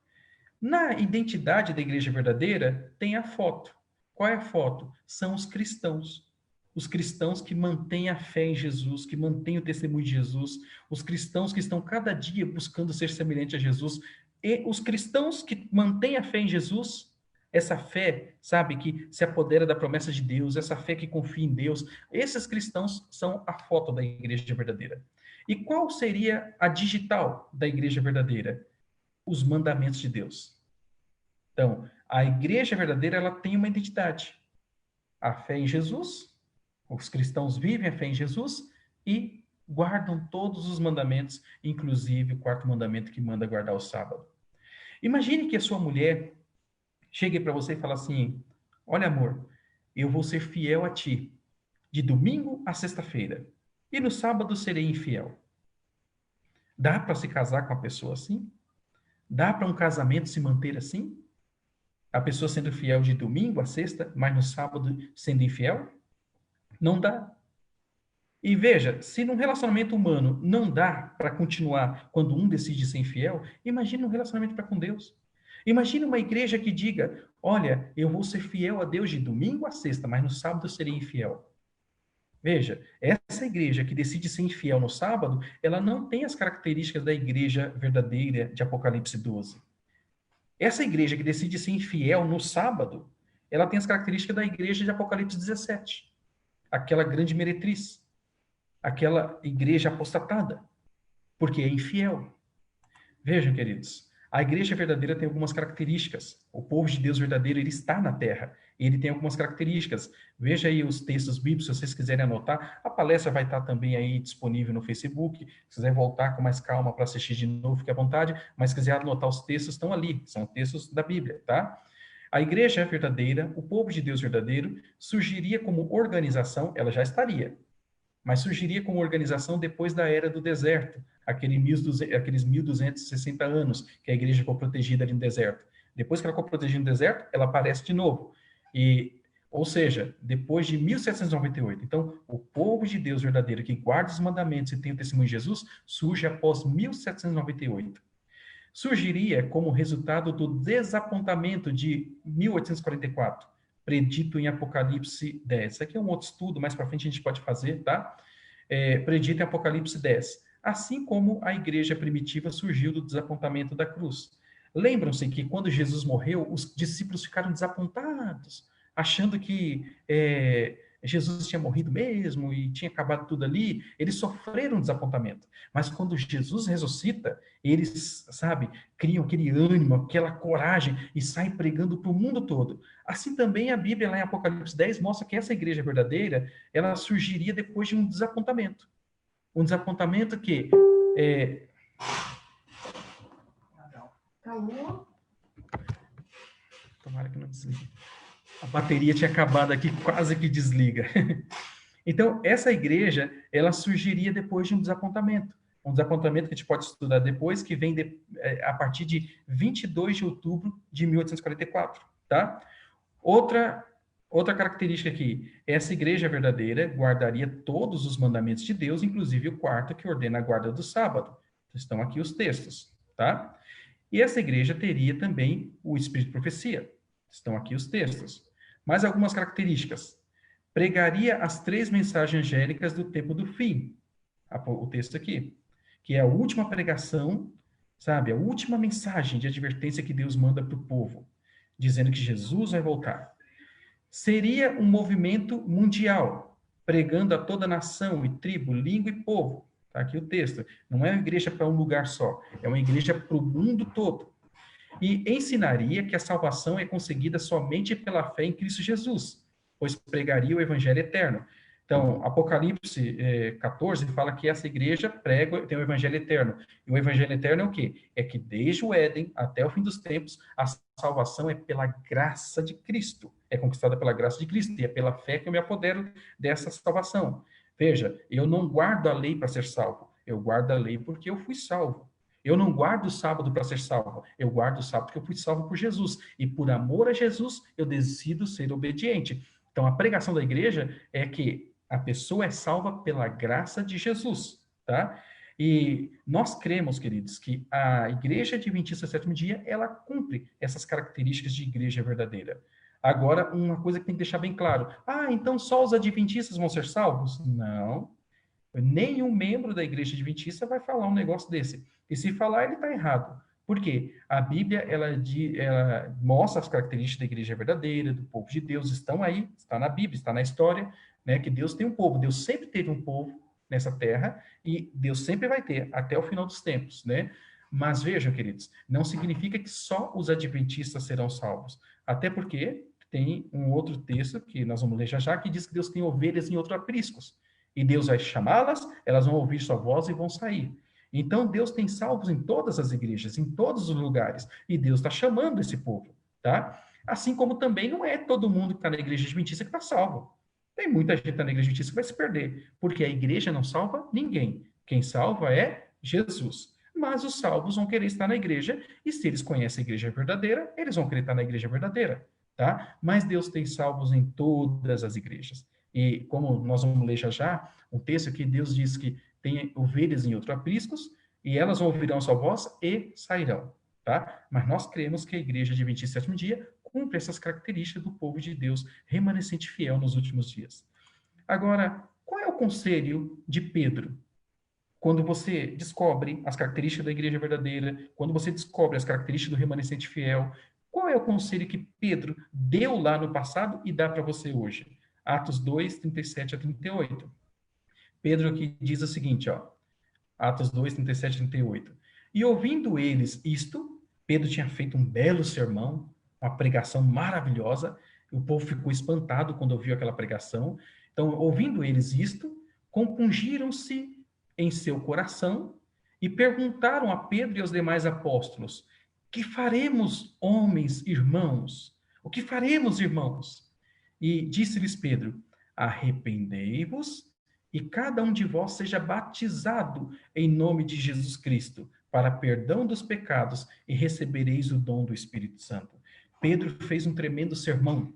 Na identidade da igreja verdadeira, tem a foto. Qual é a foto? São os cristãos. Os cristãos que mantêm a fé em Jesus, que mantêm o testemunho de Jesus, os cristãos que estão cada dia buscando ser semelhante a Jesus, e os cristãos que mantêm a fé em Jesus, essa fé, sabe, que se apodera da promessa de Deus, essa fé que confia em Deus, esses cristãos são a foto da igreja verdadeira. E qual seria a digital da igreja verdadeira? Os mandamentos de Deus. Então, a igreja verdadeira, ela tem uma identidade. A fé em Jesus, os cristãos vivem a fé em Jesus e guardam todos os mandamentos, inclusive o quarto mandamento que manda guardar o sábado. Imagine que a sua mulher chegue para você e fale assim, olha amor, eu vou ser fiel a ti, de domingo a sexta-feira, e no sábado serei infiel. Dá para se casar com a pessoa assim? Dá para um casamento se manter assim? A pessoa sendo fiel de domingo a sexta, mas no sábado sendo infiel? Não dá. E veja, se num relacionamento humano não dá para continuar quando um decide ser infiel, imagine um relacionamento para com Deus. Imagine uma igreja que diga, olha, eu vou ser fiel a Deus de domingo a sexta, mas no sábado eu serei infiel. Veja, essa igreja que decide ser infiel no sábado, ela não tem as características da igreja verdadeira de Apocalipse 12. Essa igreja que decide ser infiel no sábado, ela tem as características da igreja de Apocalipse 17. Aquela grande meretriz. Aquela igreja apostatada. Porque é infiel. Vejam, queridos, a igreja verdadeira tem algumas características. O povo de Deus verdadeiro, ele está na terra. Ele tem algumas características. Veja aí os textos bíblicos, se vocês quiserem anotar. A palestra vai estar também aí disponível no Facebook. Se quiser voltar com mais calma para assistir de novo, fique à vontade. Mas se quiser anotar os textos, estão ali. São textos da Bíblia, tá? A igreja verdadeira, o povo de Deus verdadeiro, surgiria como organização, ela já estaria, mas surgiria como organização depois da era do deserto, aqueles 1260 anos que a igreja ficou protegida ali no deserto. Depois que ela ficou protegida no deserto, ela aparece de novo. Ou seja, depois de 1798. Então, o povo de Deus verdadeiro que guarda os mandamentos e tem o testemunho de Jesus surge após 1798. Surgiria como resultado do desapontamento de 1844, predito em Apocalipse 10. Isso aqui é um outro estudo, mais para frente a gente pode fazer, tá? Predito em Apocalipse 10. Assim como a igreja primitiva surgiu do desapontamento da cruz. Lembram-se que quando Jesus morreu, os discípulos ficaram desapontados, achando que Jesus tinha morrido mesmo e tinha acabado tudo ali. Eles sofreram desapontamento. Mas quando Jesus ressuscita, eles, sabe, criam aquele ânimo, aquela coragem e saem pregando para o mundo todo. Assim também a Bíblia, lá em Apocalipse 10, mostra que essa igreja verdadeira, ela surgiria depois de um desapontamento. Um desapontamento que... Calor. Tomara que não desligue. A bateria tinha acabado aqui, quase que desliga. Então, essa igreja, ela surgiria depois de um desapontamento. Um desapontamento que a gente pode estudar depois, que vem a partir de 22 de outubro de 1844, tá? Outra característica aqui, essa igreja verdadeira guardaria todos os mandamentos de Deus, inclusive o quarto, que ordena a guarda do sábado. Estão aqui os textos, tá? E essa igreja teria também o espírito de profecia. Estão aqui os textos. Mais algumas características. Pregaria as 3 mensagens angélicas do tempo do fim. O texto aqui. Que é a última pregação, sabe? A última mensagem de advertência que Deus manda para o povo. Dizendo que Jesus vai voltar. Seria um movimento mundial. Pregando a toda nação e tribo, língua e povo. Está aqui o texto. Não é uma igreja para um lugar só. É uma igreja para o mundo todo. E ensinaria que a salvação é conseguida somente pela fé em Cristo Jesus, pois pregaria o evangelho eterno. Então, Apocalipse 14 fala que essa igreja tem o evangelho eterno. E o evangelho eterno é o quê? É que desde o Éden até o fim dos tempos, a salvação é pela graça de Cristo. É conquistada pela graça de Cristo e é pela fé que eu me apodero dessa salvação. Veja, eu não guardo a lei para ser salvo. Eu guardo a lei porque eu fui salvo. Eu não guardo o sábado para ser salvo. Eu guardo o sábado porque eu fui salvo por Jesus. E por amor a Jesus, eu decido ser obediente. Então, a pregação da igreja é que a pessoa é salva pela graça de Jesus, tá? E nós cremos, queridos, que a igreja adventista do sétimo dia, ela cumpre essas características de igreja verdadeira. Agora, uma coisa que tem que deixar bem claro. Então só os adventistas vão ser salvos? Não. Nenhum membro da igreja adventista vai falar um negócio desse. E se falar, ele está errado. Por quê? A Bíblia, ela mostra as características da igreja verdadeira, do povo de Deus, estão aí, está na Bíblia, está na história, né, que Deus tem um povo. Deus sempre teve um povo nessa terra e Deus sempre vai ter, até o final dos tempos, né? Mas vejam, queridos, não significa que só os adventistas serão salvos. Até porque tem um outro texto, que nós vamos ler já, que diz que Deus tem ovelhas em outros apriscos. E Deus vai chamá-las, elas vão ouvir sua voz e vão sair. Então, Deus tem salvos em todas as igrejas, em todos os lugares. E Deus está chamando esse povo, tá? Assim como também não é todo mundo que está na igreja adventista que está salvo. Tem muita gente que está na igreja adventista que vai se perder, porque a igreja não salva ninguém. Quem salva é Jesus. Mas os salvos vão querer estar na igreja, e se eles conhecem a igreja verdadeira, eles vão querer estar na igreja verdadeira, tá? Mas Deus tem salvos em todas as igrejas. E como nós vamos ler já, um texto que Deus diz que tem ovelhas em outros apriscos, e elas ouvirão sua voz e sairão, tá? Mas nós cremos que a igreja de 27º dia cumpre essas características do povo de Deus remanescente fiel nos últimos dias. Agora, qual é o conselho de Pedro? Quando você descobre as características da igreja verdadeira, quando você descobre as características do remanescente fiel, qual é o conselho que Pedro deu lá no passado e dá para você hoje? Atos 2, 37 a 38. Pedro aqui diz o seguinte, ó, Atos 2, 37 a 38. E ouvindo eles isto, Pedro tinha feito um belo sermão, uma pregação maravilhosa, o povo ficou espantado quando ouviu aquela pregação. Então, ouvindo eles isto, compungiram-se em seu coração e perguntaram a Pedro e aos demais apóstolos, que faremos, homens, irmãos? O que faremos, irmãos? E disse-lhes Pedro: arrependei-vos e cada um de vós seja batizado em nome de Jesus Cristo, para perdão dos pecados, e recebereis o dom do Espírito Santo. Pedro fez um tremendo sermão,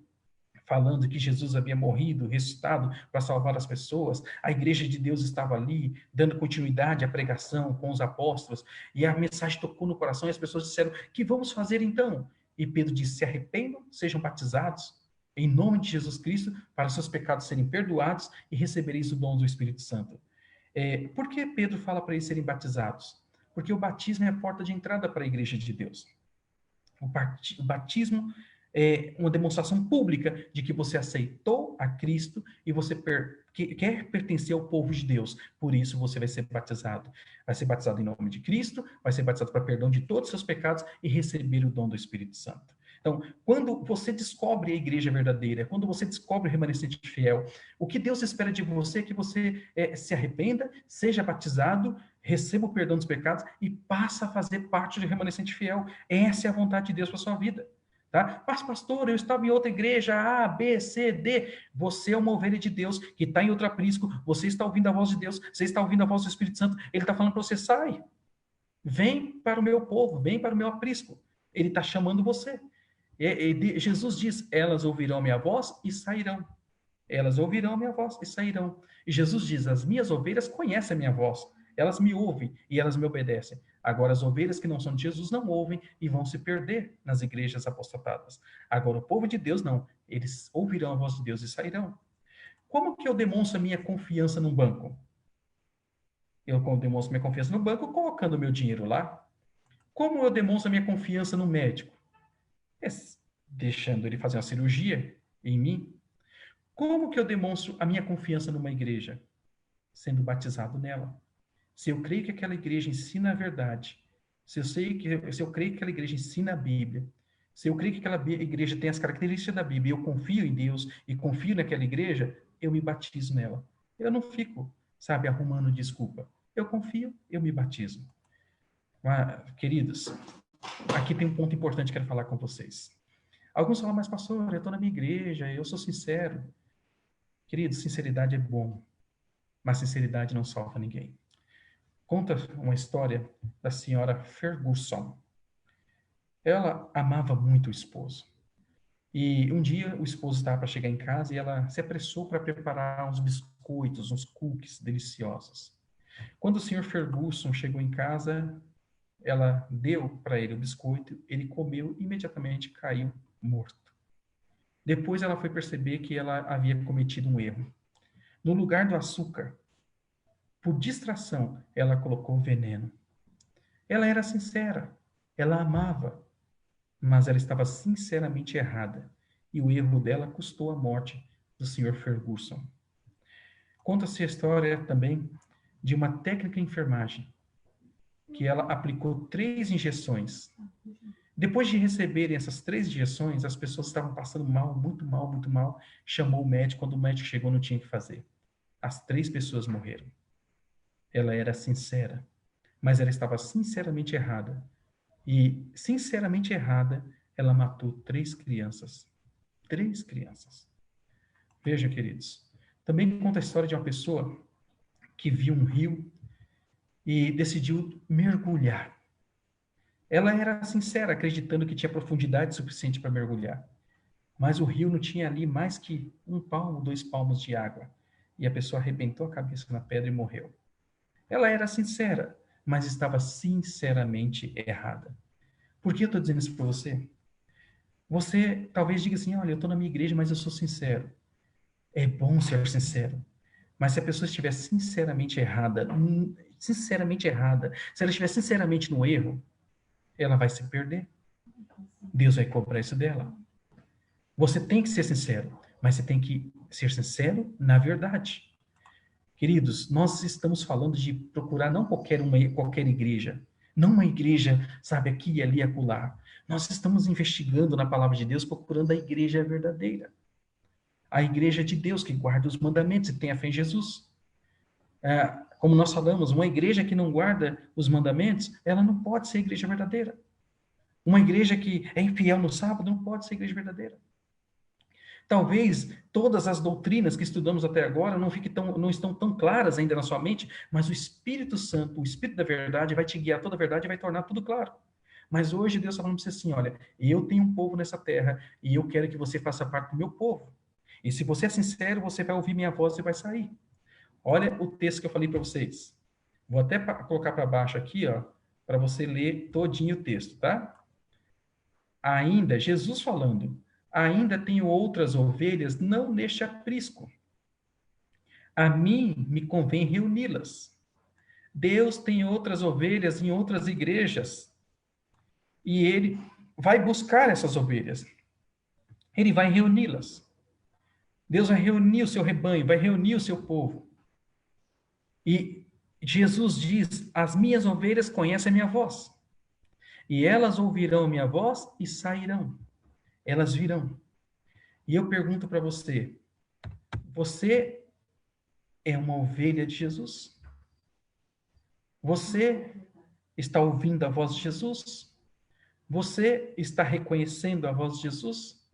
falando que Jesus havia morrido, ressuscitado para salvar as pessoas. A igreja de Deus estava ali, dando continuidade à pregação com os apóstolos, e a mensagem tocou no coração, e as pessoas disseram: que vamos fazer então? E Pedro disse: se arrependam, sejam batizados em nome de Jesus Cristo, para seus pecados serem perdoados, e recebereis o dom do Espírito Santo. Por que Pedro fala para eles serem batizados? Porque o batismo é a porta de entrada para a igreja de Deus. O batismo é uma demonstração pública de que você aceitou a Cristo e você quer pertencer ao povo de Deus. Por isso você vai ser batizado. Vai ser batizado em nome de Cristo, vai ser batizado para perdão de todos os seus pecados e receber o dom do Espírito Santo. Então, quando você descobre a igreja verdadeira, quando você descobre o remanescente fiel, o que Deus espera de você é que você se arrependa, seja batizado, receba o perdão dos pecados e passe a fazer parte do remanescente fiel. Essa é a vontade de Deus para a sua vida. Tá? Mas, pastor, eu estava em outra igreja, A, B, C, D. Você é uma ovelha de Deus que está em outro aprisco, você está ouvindo a voz de Deus, você está ouvindo a voz do Espírito Santo, ele está falando para você: sai, vem para o meu povo, vem para o meu aprisco. Ele está chamando você. Jesus diz: elas ouvirão a minha voz e sairão. Elas ouvirão a minha voz e sairão. E Jesus diz: as minhas ovelhas conhecem a minha voz, elas me ouvem e elas me obedecem. Agora, as ovelhas que não são de Jesus não ouvem e vão se perder nas igrejas apostatadas. Agora, o povo de Deus não. Eles ouvirão a voz de Deus e sairão. Como que eu demonstro a minha confiança no banco? Eu demonstro minha confiança no banco colocando meu dinheiro lá. Como eu demonstro a minha confiança no médico? Deixando ele fazer uma cirurgia em mim. Como que eu demonstro a minha confiança numa igreja? Sendo batizado nela. Se eu creio que aquela igreja ensina a verdade, se eu creio que aquela igreja ensina a Bíblia, se eu creio que aquela igreja tem as características da Bíblia, eu confio em Deus e confio naquela igreja, eu me batizo nela. Eu não fico, arrumando desculpa. Eu confio, eu me batizo. Mas, queridos, aqui tem um ponto importante que eu quero falar com vocês. Alguns falam: mas pastor, eu estou na minha igreja, eu sou sincero. Queridos, sinceridade é bom, mas sinceridade não salva ninguém. Conta uma história da senhora Ferguson. Ela amava muito o esposo. E um dia o esposo estava para chegar em casa e ela se apressou para preparar uns biscoitos, uns cookies deliciosos. Quando o senhor Ferguson chegou em casa, ela deu para ele o biscoito, ele comeu e imediatamente caiu morto. Depois ela foi perceber que ela havia cometido um erro. No lugar do açúcar, por distração, ela colocou veneno. Ela era sincera, ela amava, mas ela estava sinceramente errada. E o erro dela custou a morte do Sr. Ferguson. Conta-se a história também de uma técnica em enfermagem, que ela aplicou 3 injeções. Depois de receberem essas 3 injeções, as pessoas estavam passando mal, muito mal, muito mal. Chamou o médico, quando o médico chegou, não tinha o que fazer. As 3 pessoas morreram. Ela era sincera, mas ela estava sinceramente errada. E, sinceramente errada, ela matou 3 crianças. 3 crianças. Veja, queridos. Também conta a história de uma pessoa que viu um rio e decidiu mergulhar. Ela era sincera, acreditando que tinha profundidade suficiente para mergulhar. Mas o rio não tinha ali mais que 1 palmo, 2 palmos de água. E a pessoa arrebentou a cabeça na pedra e morreu. Ela era sincera, mas estava sinceramente errada. Por que eu estou dizendo isso para você? Você talvez diga assim: olha, eu estou na minha igreja, mas eu sou sincero. É bom ser sincero. Mas se a pessoa estiver sinceramente errada, se ela estiver sinceramente no erro, ela vai se perder. Deus vai cobrar isso dela. Você tem que ser sincero, mas você tem que ser sincero na verdade. Queridos, nós estamos falando de procurar não qualquer igreja, não uma igreja, aqui e ali e acolá. Nós estamos investigando na palavra de Deus, procurando a igreja verdadeira. A igreja de Deus que guarda os mandamentos e tem a fé em Jesus. Como nós falamos, uma igreja que não guarda os mandamentos, ela não pode ser igreja verdadeira. Uma igreja que é infiel no sábado não pode ser igreja verdadeira. Talvez todas as doutrinas que estudamos até agora não estão tão claras ainda na sua mente, mas o Espírito Santo, o Espírito da verdade, vai te guiar toda a verdade e vai tornar tudo claro. Mas hoje Deus está falando para você assim, olha, eu tenho um povo nessa terra e eu quero que você faça parte do meu povo. E se você é sincero, você vai ouvir minha voz e vai sair. Olha o texto que eu falei para vocês. Vou até colocar para baixo aqui, ó, para você ler todinho o texto, tá? Ainda, Jesus falando, ainda tenho outras ovelhas, não neste aprisco. A mim me convém reuni-las. Deus tem outras ovelhas em outras igrejas. E ele vai buscar essas ovelhas. Ele vai reuni-las. Deus vai reunir o seu rebanho, vai reunir o seu povo. E Jesus diz: as minhas ovelhas conhecem a minha voz. E elas ouvirão a minha voz e sairão. Elas virão. E eu pergunto para você: você é uma ovelha de Jesus? Você está ouvindo a voz de Jesus? Você está reconhecendo a voz de Jesus?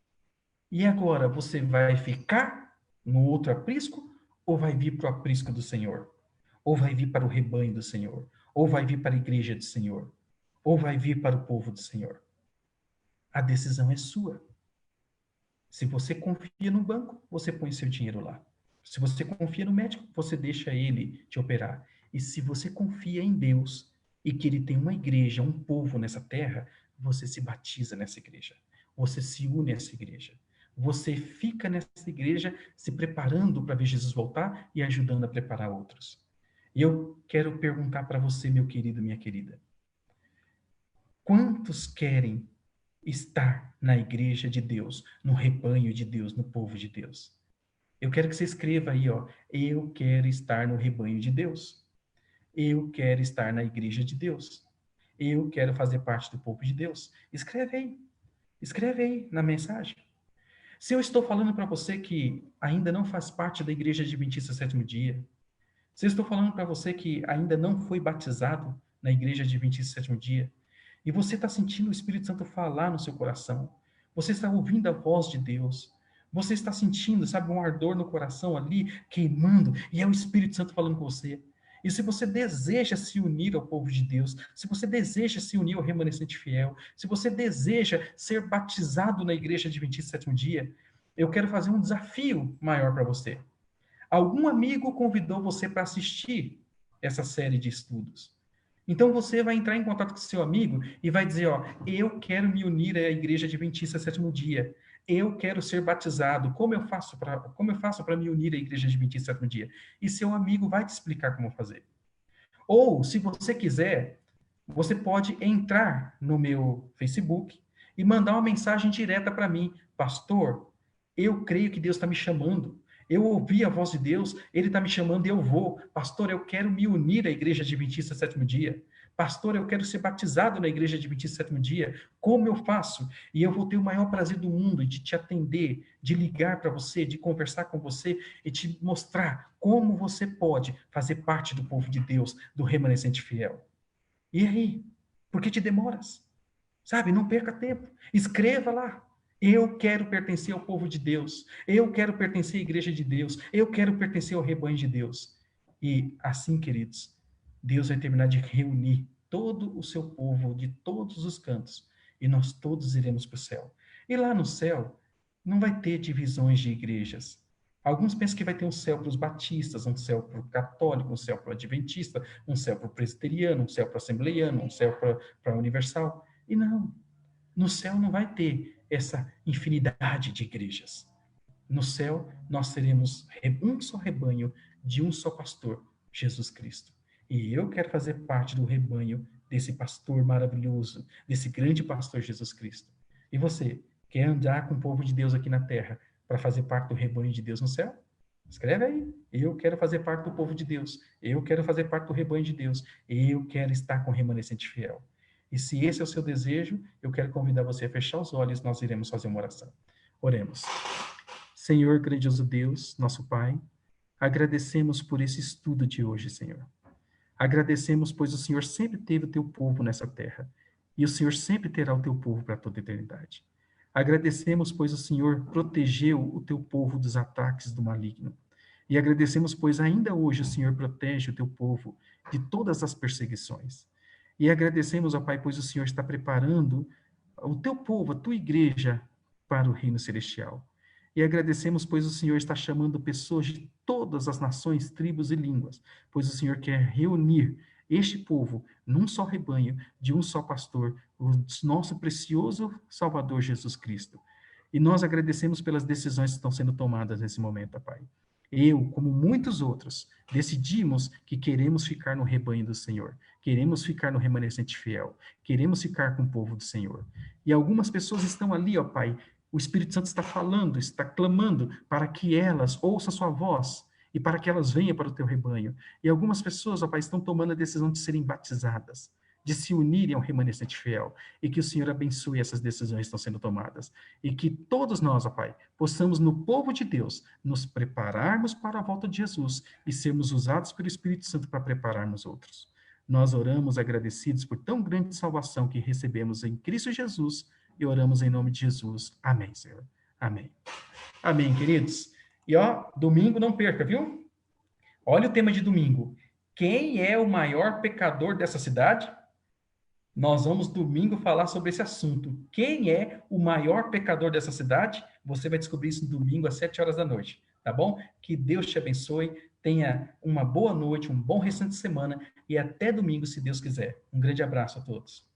E agora, você vai ficar no outro aprisco ou vai vir para o aprisco do Senhor? Ou vai vir para o rebanho do Senhor? Ou vai vir para a igreja do Senhor? Ou vai vir para o povo do Senhor? A decisão é sua. Se você confia no banco, você põe seu dinheiro lá. Se você confia no médico, você deixa ele te operar. E se você confia em Deus e que ele tem uma igreja, um povo nessa terra, você se batiza nessa igreja. Você se une a essa igreja. Você fica nessa igreja se preparando para ver Jesus voltar e ajudando a preparar outros. E eu quero perguntar para você, meu querido, minha querida. Quantos querem estar na igreja de Deus, no rebanho de Deus, no povo de Deus? Eu quero que você escreva aí, ó, eu quero estar no rebanho de Deus. Eu quero estar na igreja de Deus. Eu quero fazer parte do povo de Deus. Escreve aí na mensagem. Se eu estou falando para você que ainda não faz parte da igreja adventista sétimo dia, se eu estou falando para você que ainda não foi batizado na igreja adventista sétimo dia, e você está sentindo o Espírito Santo falar no seu coração, você está ouvindo a voz de Deus, você está sentindo, sabe, um ardor no coração ali, queimando, e é o Espírito Santo falando com você. E se você deseja se unir ao povo de Deus, se você deseja se unir ao remanescente fiel, se você deseja ser batizado na igreja adventista sétimo dia, eu quero fazer um desafio maior para você. Algum amigo convidou você para assistir essa série de estudos. Então você vai entrar em contato com seu amigo e vai dizer, ó, eu quero me unir à igreja adventista sétimo dia. Eu quero ser batizado. Como eu faço para me unir à igreja adventista sétimo dia? E seu amigo vai te explicar como fazer. Ou, se você quiser, você pode entrar no meu Facebook e mandar uma mensagem direta para mim. Pastor, eu creio que Deus está me chamando. Eu ouvi a voz de Deus, Ele está me chamando e eu vou. Pastor, eu quero me unir à igreja adventista sétimo dia. Pastor, eu quero ser batizado na igreja adventista sétimo dia. Como eu faço? E eu vou ter o maior prazer do mundo de te atender, de ligar para você, de conversar com você e te mostrar como você pode fazer parte do povo de Deus, do remanescente fiel. E aí? Por que te demoras? Sabe, não perca tempo. Escreva lá. Eu quero pertencer ao povo de Deus. Eu quero pertencer à igreja de Deus. Eu quero pertencer ao rebanho de Deus. E assim, queridos, Deus vai terminar de reunir todo o seu povo de todos os cantos. E nós todos iremos para o céu. E lá no céu, não vai ter divisões de igrejas. Alguns pensam que vai ter um céu para os batistas, um céu para o católico, um céu para o adventista, um céu para o presbiteriano, um céu para o assembleiano, um céu para o universal. E não. No céu não vai ter essa infinidade de igrejas. No céu, nós teremos um só rebanho de um só pastor, Jesus Cristo. E eu quero fazer parte do rebanho desse pastor maravilhoso, desse grande pastor Jesus Cristo. E você, quer andar com o povo de Deus aqui na terra para fazer parte do rebanho de Deus no céu? Escreve aí. Eu quero fazer parte do povo de Deus. Eu quero fazer parte do rebanho de Deus. Eu quero estar com o remanescente fiel. E se esse é o seu desejo, eu quero convidar você a fechar os olhos e nós iremos fazer uma oração. Oremos. Senhor, grandioso Deus, nosso Pai, agradecemos por esse estudo de hoje, Senhor. Agradecemos, pois o Senhor sempre teve o teu povo nessa terra. e o Senhor sempre terá o teu povo para toda a eternidade. Agradecemos, pois o Senhor protegeu o teu povo dos ataques do maligno. E agradecemos, pois ainda hoje o Senhor protege o teu povo de todas as perseguições. E agradecemos, ó Pai, pois o Senhor está preparando o teu povo, a tua igreja, para o reino celestial. E agradecemos, pois o Senhor está chamando pessoas de todas as nações, tribos e línguas, pois o Senhor quer reunir este povo num só rebanho, de um só pastor, o nosso precioso Salvador Jesus Cristo. E nós agradecemos pelas decisões que estão sendo tomadas nesse momento, Pai. Eu, como muitos outros, decidimos que queremos ficar no rebanho do Senhor, queremos ficar no remanescente fiel, queremos ficar com o povo do Senhor. E algumas pessoas estão ali, ó Pai, o Espírito Santo está falando, está clamando para que elas ouçam a sua voz e para que elas venham para o teu rebanho. E algumas pessoas, ó Pai, estão tomando a decisão de serem batizadas, de se unirem ao remanescente fiel, e que o Senhor abençoe essas decisões que estão sendo tomadas, e que todos nós, ó Pai, possamos no povo de Deus nos prepararmos para a volta de Jesus e sermos usados pelo Espírito Santo para prepararmos outros. Nós oramos agradecidos por tão grande salvação que recebemos em Cristo Jesus, e oramos em nome de Jesus. Amém, Senhor. Amém. Amém, queridos. E ó, domingo não perca, viu? Olha o tema de domingo. Quem é o maior pecador dessa cidade? Nós vamos domingo falar sobre esse assunto. Quem é o maior pecador dessa cidade? Você vai descobrir isso no domingo às 7 horas da noite, tá bom? Que Deus te abençoe, tenha uma boa noite, um bom restante de semana e até domingo, se Deus quiser. Um grande abraço a todos.